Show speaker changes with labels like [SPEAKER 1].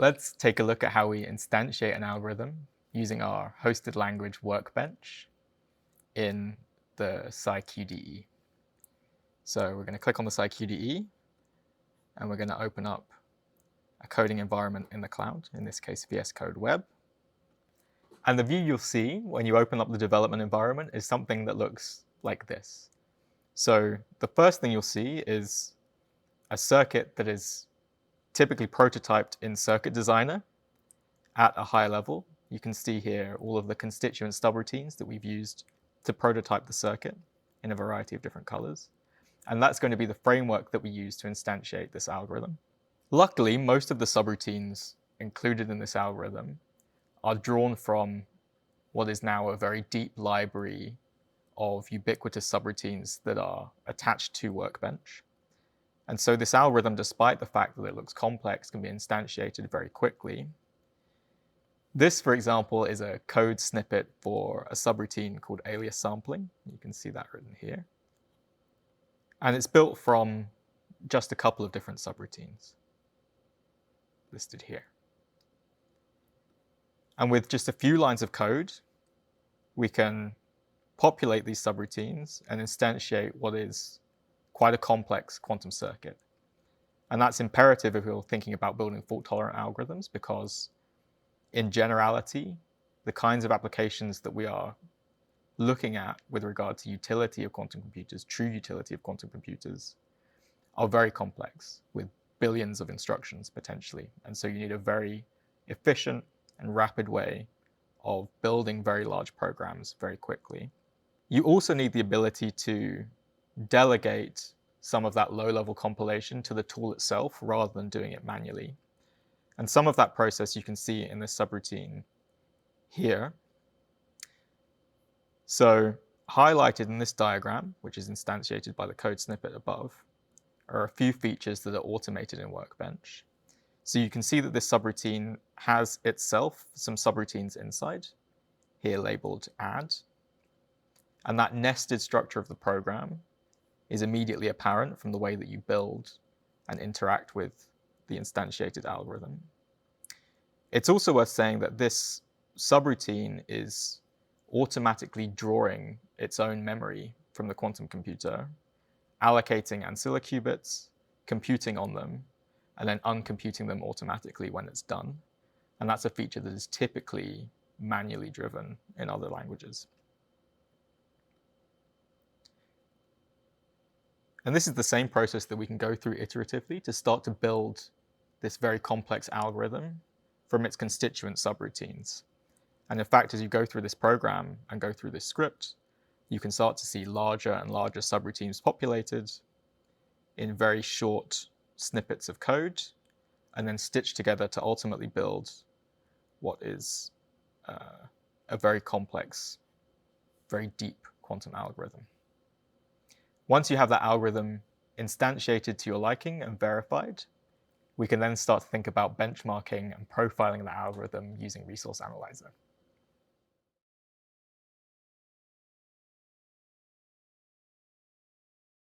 [SPEAKER 1] Let's take a look at how we instantiate an algorithm using our hosted language Workbench in the PsiQDE. So we're going to click on the PsiQDE, and we're going to open up a coding environment in the cloud, in this case VS Code Web. And the view you'll see when you open up the development environment is something that looks like this. So the first thing you'll see is a circuit that is typically prototyped in Circuit Designer at a high level. You can see here all of the constituent subroutines that we've used to prototype the circuit in a variety of different colors. And that's going to be the framework that we use to instantiate this algorithm. Luckily, most of the subroutines included in this algorithm are drawn from what is now a very deep library of ubiquitous subroutines that are attached to Workbench. And so this algorithm, despite the fact that it looks complex, can be instantiated very quickly. This, for example, is a code snippet for a subroutine called alias sampling. You can see that written here. And it's built from just a couple of different subroutines listed here. And with just a few lines of code, we can populate these subroutines and instantiate what is quite a complex quantum circuit. And that's imperative if you're thinking about building fault-tolerant algorithms, because in generality, the kinds of applications that we are looking at with regard to utility of quantum computers, true utility of quantum computers, are very complex with billions of instructions potentially. And so you need a very efficient and rapid way of building very large programs very quickly. You also need the ability to delegate some of that low-level compilation to the tool itself rather than doing it manually. And some of that process you can see in this subroutine here. So highlighted in this diagram, which is instantiated by the code snippet above, are a few features that are automated in Workbench. So you can see that this subroutine has itself some subroutines inside, here labeled add. And that nested structure of the program is immediately apparent from the way that you build and interact with the instantiated algorithm. It's also worth saying that this subroutine is automatically drawing its own memory from the quantum computer, allocating ancilla qubits, computing on them, and then uncomputing them automatically when it's done. And that's a feature that is typically manually driven in other languages. And this is the same process that we can go through iteratively to start to build this very complex algorithm from its constituent subroutines. And in fact, as you go through this program and go through this script, you can start to see larger and larger subroutines populated in very short snippets of code, and then stitched together to ultimately build what is a very complex, very deep quantum algorithm. Once you have that algorithm instantiated to your liking and verified, we can then start to think about benchmarking and profiling the algorithm using Resource Analyzer.